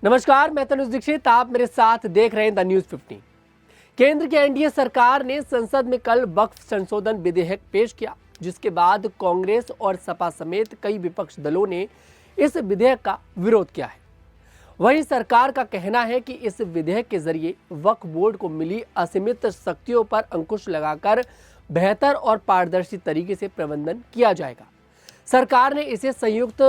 नमस्कार, मैं तनुज दीक्षित। आप मेरे साथ देख रहे हैं द न्यूज 15। केंद्र की एनडीए सरकार ने संसद में कल वक्फ संशोधन विधेयक पेश किया, जिसके बाद कांग्रेस और सपा समेत कई विपक्ष दलों ने इस विधेयक का विरोध किया है। वहीं सरकार का कहना है कि इस विधेयक के जरिए वक्फ बोर्ड को मिली असीमित शक्तियों पर अंकुश लगाकर बेहतर और पारदर्शी तरीके से प्रबंधन किया जाएगा। सरकार ने इसे संयुक्त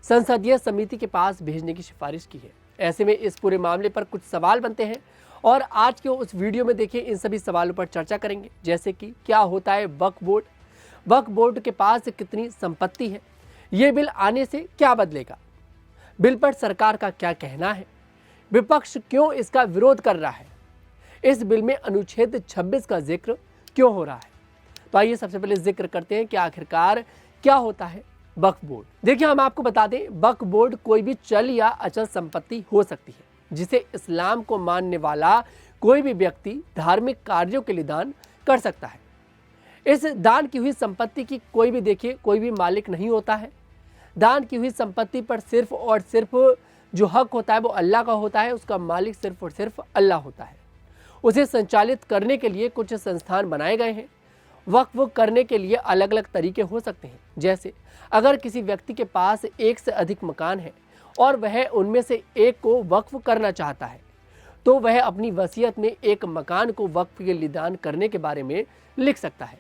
संसदीय समिति के पास भेजने की सिफारिश की है। ऐसे में इस पूरे मामले पर कुछ सवाल बनते हैं और आज के उस वीडियो में देखिए इन सभी सवालों पर चर्चा करेंगे, जैसे कि क्या होता है वक्फ बोर्ड के पास कितनी संपत्ति है, ये बिल आने से क्या बदलेगा, बिल पर सरकार का क्या कहना है, विपक्ष क्यों इसका विरोध कर रहा है, इस बिल में अनुच्छेद 26 का जिक्र क्यों हो रहा है। तो आइए सबसे पहले जिक्र करते हैं कि आखिरकार क्या होता है वक्फ बोर्ड। देखिए, हम आपको बता दें, वक्फ बोर्ड कोई भी चल या अचल संपत्ति हो सकती है जिसे इस्लाम को मानने वाला कोई भी व्यक्ति धार्मिक कार्यों के लिए दान कर सकता है। इस दान की हुई संपत्ति की कोई भी मालिक नहीं होता है। दान की हुई संपत्ति पर सिर्फ और सिर्फ जो हक होता है वो अल्लाह का होता है। उसका मालिक सिर्फ और सिर्फ अल्लाह होता है। उसे संचालित करने के लिए कुछ संस्थान बनाए गए हैं। वक्फ करने के लिए अलग अलग तरीके हो सकते हैं, जैसे अगर किसी व्यक्ति के पास एक से अधिक मकान है और वह उनमें से एक को वक्फ करना चाहता है, तो वह अपनी वसीयत में एक मकान को वक्फ के लिए दान करने के बारे में लिख सकता है।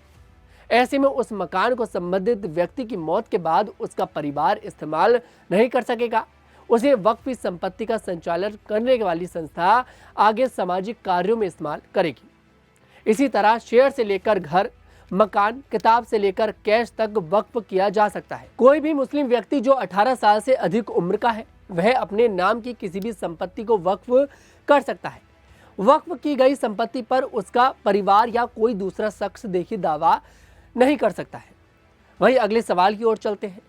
ऐसे में उस मकान को संबंधित व्यक्ति की मौत के बाद उसका परिवार इस्तेमाल नहीं कर सकेगा। उसे वक्फ की संपत्ति का संचालन करने वाली संस्था आगे सामाजिक कार्यों में इस्तेमाल करेगी। इसी तरह शेयर से लेकर घर, मकान, किताब से लेकर कैश तक वक्फ किया जा सकता है। कोई भी मुस्लिम व्यक्ति जो 18 साल से अधिक उम्र का है, वह अपने नाम की किसी भी संपत्ति को वक्फ कर सकता है। वक्फ की गई संपत्ति पर उसका परिवार या कोई दूसरा शख्स देखिए दावा नहीं कर सकता है। वहीं अगले सवाल की ओर चलते हैं।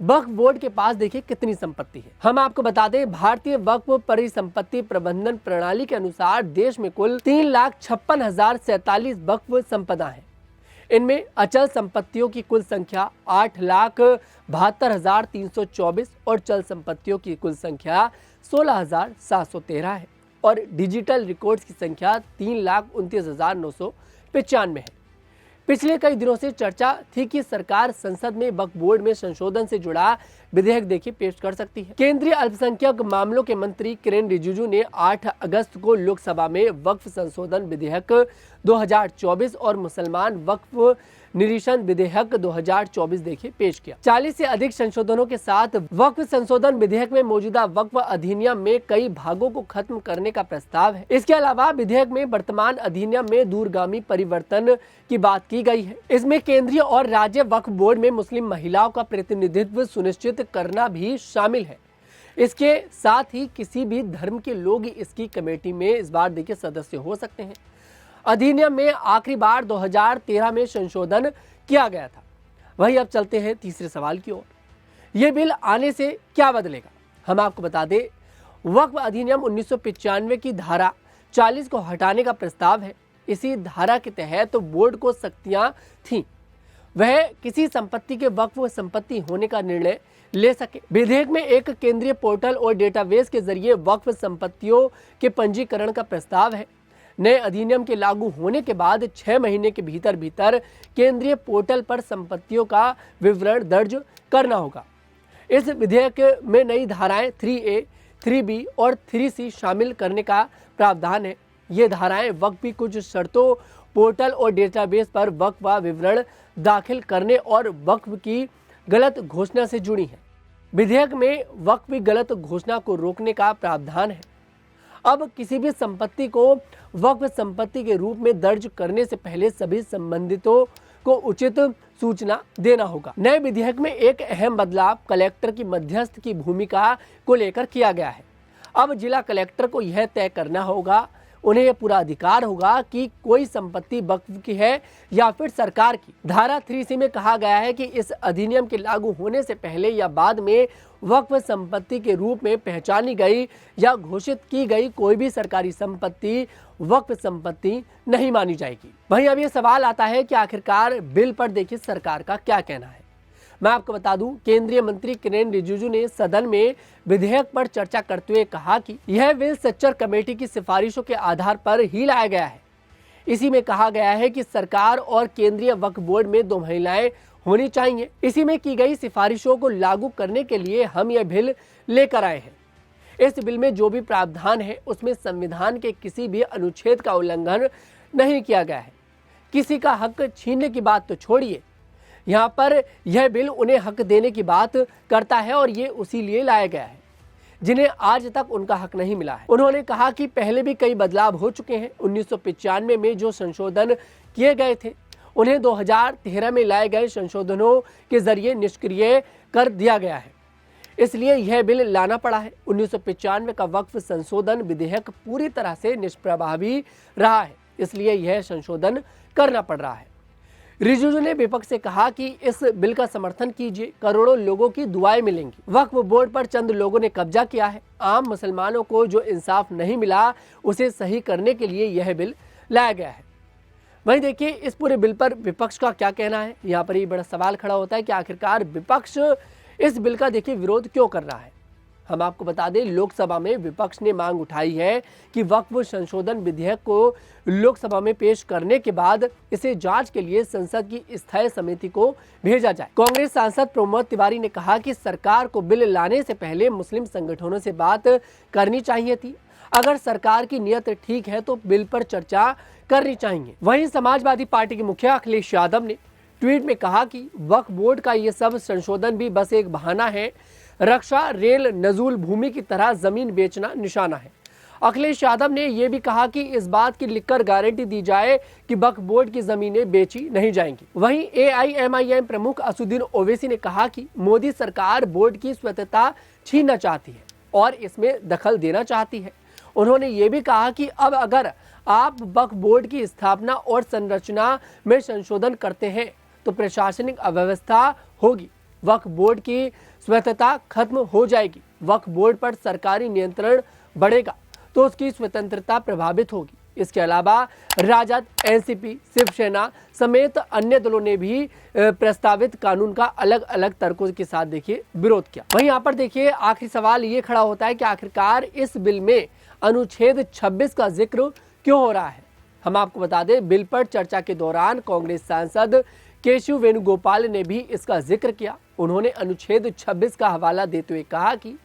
वक्फ बोर्ड के पास देखिए कितनी संपत्ति है। हम आपको बता दें, भारतीय वक्फ परिसंपत्ति प्रबंधन प्रणाली के अनुसार देश में कुल 3,56,047 वक्फ संपदा है। इनमें अचल संपत्तियों की कुल संख्या 8,72,324 और चल संपत्तियों की कुल संख्या 16,713 है और डिजिटल रिकॉर्ड्स की संख्या 3,29,995 है। पिछले कई दिनों से चर्चा थी कि सरकार संसद में वक्फ बोर्ड में संशोधन से जुड़ा विधेयक देखिए पेश कर सकती है। केंद्रीय अल्पसंख्यक मामलों के मंत्री किरेन रिजिजू ने 8 अगस्त को लोकसभा में वक्फ संशोधन विधेयक 2024 और मुसलमान वक्फ निरीक्षण विधेयक 2024 देखिए पेश किया। 40 से अधिक संशोधनों के साथ वक्फ संशोधन विधेयक में मौजूदा वक्फ अधिनियम में कई भागों को खत्म करने का प्रस्ताव है। इसके अलावा विधेयक में वर्तमान अधिनियम में दूरगामी परिवर्तन की बात की गई है। इसमें केंद्रीय और राज्य वक्फ बोर्ड में मुस्लिम महिलाओं का प्रतिनिधित्व सुनिश्चित करना भी शामिल है। इसके साथ ही किसी भी धर्म के लोग इसकी कमेटी में इस बार देखिए सदस्य हो सकते हैं। अधिनियम में आखिरी बार 2013 में संशोधन किया गया था। वहीं अब चलते हैं तीसरे सवाल की ओर। यह बिल आने से क्या बदलेगा। हम आपको बता दें, वक्फ अधिनियम 1995 की धारा 40 को हटाने का प्रस्ताव है। इसी धारा के तहत तो बोर्ड को शक्तियां थीं, वह किसी संपत्ति के वक्फ संपत्ति होने का निर्णय ले सके। विधेयक में एक केंद्रीय पोर्टल और डेटाबेस के जरिए वक्फ संपत्तियों के पंजीकरण का प्रस्ताव है। नए अधिनियम के लागू होने के बाद 6 महीने के भीतर केंद्रीय पोर्टल पर संपत्तियों का विवरण दर्ज करना होगा। इस विधेयक में नई धाराएं 3A, 3B और 3C शामिल करने का प्रावधान है। ये धाराएं वक्फ की कुछ शर्तों, पोर्टल और डेटाबेस पर वक्फ का विवरण दाखिल करने और वक्फ की गलत घोषणा से जुड़ी हैं। विधेयक में वक्फ की गलत घोषणा को रोकने का प्रावधान है। अब किसी भी संपत्ति को वक्फ संपत्ति के रूप में दर्ज करने से पहले सभी संबंधितों को उचित सूचना देना होगा। नए विधेयक में एक अहम बदलाव कलेक्टर की मध्यस्थ की भूमिका को लेकर किया गया है। अब जिला कलेक्टर को यह तय करना होगा, उन्हें यह पूरा अधिकार होगा कि कोई संपत्ति वक्फ की है या फिर सरकार की। धारा 3C में कहा गया है कि इस अधिनियम के लागू होने से पहले या बाद में वक्फ संपत्ति के रूप में पहचानी गई या घोषित की गई कोई भी सरकारी संपत्ति वक्फ संपत्ति नहीं मानी जाएगी। वहीं अब ये सवाल आता है कि आखिरकार बिल पर देखिए सरकार का क्या कहना है। मैं आपको बता दूं, केंद्रीय मंत्री किरेन रिजिजू ने सदन में विधेयक पर चर्चा करते हुए कहा कि यह बिल सच्चर कमेटी की सिफारिशों के आधार पर ही लाया गया है। इसी में कहा गया है कि सरकार और केंद्रीय वक्फ बोर्ड में 2 महिलाएं होनी चाहिए। इसी में की गई सिफारिशों को लागू करने के लिए हम यह बिल लेकर आए हैं। इस बिल में जो भी प्रावधान है उसमें संविधान के किसी भी अनुच्छेद का उल्लंघन नहीं किया गया है। किसी का हक छीनने की बात तो छोड़िए, यहाँ पर यह बिल उन्हें हक देने की बात करता है और ये उसी लिए लाया गया है जिन्हें आज तक उनका हक नहीं मिला है। उन्होंने कहा कि पहले भी कई बदलाव हो चुके हैं। 1995 में जो संशोधन किए गए थे उन्हें 2013 में लाए गए संशोधनों के जरिए निष्क्रिय कर दिया गया है, इसलिए यह बिल लाना पड़ा है। 1995 का वक्फ संशोधन विधेयक पूरी तरह से निष्प्रभावी रहा है, इसलिए यह संशोधन करना पड़ रहा है। रिजिजू ने विपक्ष से कहा कि इस बिल का समर्थन कीजिए, करोड़ों लोगों की दुआएं मिलेंगी। वक्फ बोर्ड पर चंद लोगों ने कब्जा किया है। आम मुसलमानों को जो इंसाफ नहीं मिला उसे सही करने के लिए यह बिल लाया गया है। वहीं देखिए, इस पूरे बिल पर विपक्ष का क्या कहना है। यहाँ पर ये बड़ा सवाल खड़ा होता है कि आखिरकार विपक्ष इस बिल का देखिए विरोध क्यों कर रहा है। हम आपको बता दें, लोकसभा में विपक्ष ने मांग उठाई है कि वक्फ संशोधन विधेयक को लोकसभा में पेश करने के बाद इसे जांच के लिए संसद की स्थायी समिति को भेजा जाए। कांग्रेस सांसद प्रमोद तिवारी ने कहा कि सरकार को बिल लाने से पहले मुस्लिम संगठनों से बात करनी चाहिए थी। अगर सरकार की नीयत ठीक है तो बिल पर चर्चा करनी चाहिए। वहीं समाजवादी पार्टी के मुखिया अखिलेश यादव ने ट्वीट में कहा कि वक्फ बोर्ड का ये सब संशोधन भी बस एक बहाना है। रक्षा, रेल, नजूल भूमि की तरह जमीन बेचना निशाना है। अखिलेश यादव ने यह भी कहा कि इस बात की लिखकर गारंटी दी जाए कि वक्फ बोर्ड की जमीनें बेची नहीं जाएंगी। वहीं AIMIM प्रमुख असुद्दीन ओवैसी ने कहा कि मोदी सरकार बोर्ड की स्वतंत्रता छीनना चाहती है और इसमें दखल देना चाहती है। उन्होंने ये भी कहा कि अब अगर आप वक्फ बोर्ड की स्थापना और संरचना में संशोधन करते हैं तो प्रशासनिक अव्यवस्था होगी, वक्फ बोर्ड की स्वतंत्रता खत्म हो जाएगी, वक्फ बोर्ड पर सरकारी नियंत्रण बढ़ेगा तो उसकी स्वतंत्रता प्रभावित होगी। इसके अलावा राजद, NCP, शिवसेना समेत अन्य दलों ने भी प्रस्तावित कानून का अलग अलग तर्कों के साथ देखिए विरोध किया। वहीं यहाँ पर देखिए आखिरी सवाल ये खड़ा होता है कि आखिरकार इस बिल में अनुच्छेद 26 का जिक्र क्यों हो रहा है। हम आपको बता दें, बिल पर चर्चा के दौरान कांग्रेस सांसद केशव वेणुगोपाल ने भी इसका जिक्र किया। उन्होंने अनुच्छेद 26 का हवाला देते हुए कहा कि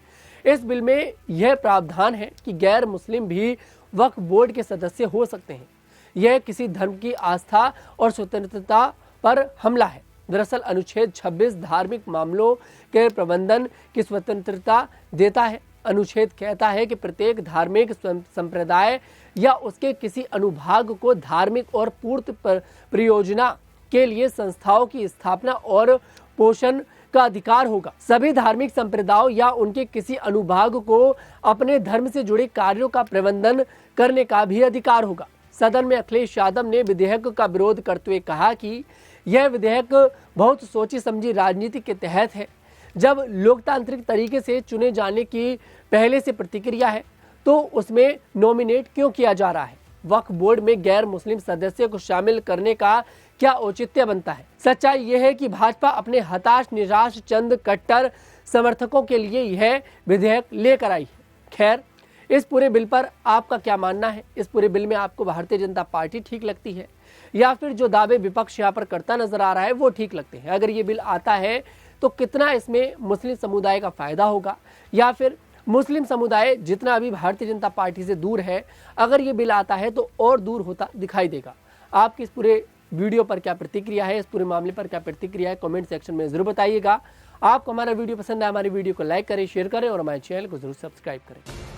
इस बिल में यह प्रावधान है कि गैर मुस्लिम भी वक्फ बोर्ड के सदस्य हो सकते हैं। यह किसी धर्म की आस्था और स्वतंत्रता पर हमला है। दरअसल अनुच्छेद 26 धार्मिक मामलों के प्रबंधन की स्वतंत्रता देता है। अनुच्छेद कहता है कि प्रत्येक धार्मिक संप्रदाय या उसके किसी अनुभाग को धार्मिक और पूर्त परियोजना के लिए संस्थाओं की स्थापना और पोषण का अधिकार होगा। सभी धार्मिक संप्रदायों या उनके किसी अनुभाग को अपने धर्म से जुड़े कार्यों का प्रबंधन करने का भी अधिकार होगा। सदन में अखिलेश यादव ने विधेयक का विरोध करते हुए कहा कि यह विधेयक बहुत सोची समझी राजनीति के तहत है। जब लोकतांत्रिक तरीके से चुने जाने की पहले से प्रतिक्रिया है तो उसमें नॉमिनेट क्यों किया जा रहा है। वक्फ बोर्ड में गैर मुस्लिम सदस्य को शामिल करने का क्या औचित्य बनता है। सच्चाई यह है कि भाजपा अपने हताश निराश चंद कट्टर समर्थकों के लिए यह विधेयक लेकर आई है। खैर, इस पूरे बिल पर आपका क्या मानना है। इस पूरे बिल में आपको भारतीय जनता पार्टी ठीक लगती है या फिर जो दावे विपक्ष यहाँ पर करता नजर आ रहा है वो ठीक लगते हैं। अगर ये बिल आता है तो कितना इसमें मुस्लिम समुदाय का फायदा होगा या फिर मुस्लिम समुदाय जितना अभी भारतीय जनता पार्टी से दूर है, अगर ये बिल आता है तो और दूर होता दिखाई देगा। आपकी इस पूरे वीडियो पर क्या प्रतिक्रिया है, इस पूरे मामले पर क्या प्रतिक्रिया है, कमेंट सेक्शन में जरूर बताइएगा। आपको हमारा वीडियो पसंद है, हमारी वीडियो को लाइक करें, शेयर करें और हमारे चैनल को जरूर सब्सक्राइब करें।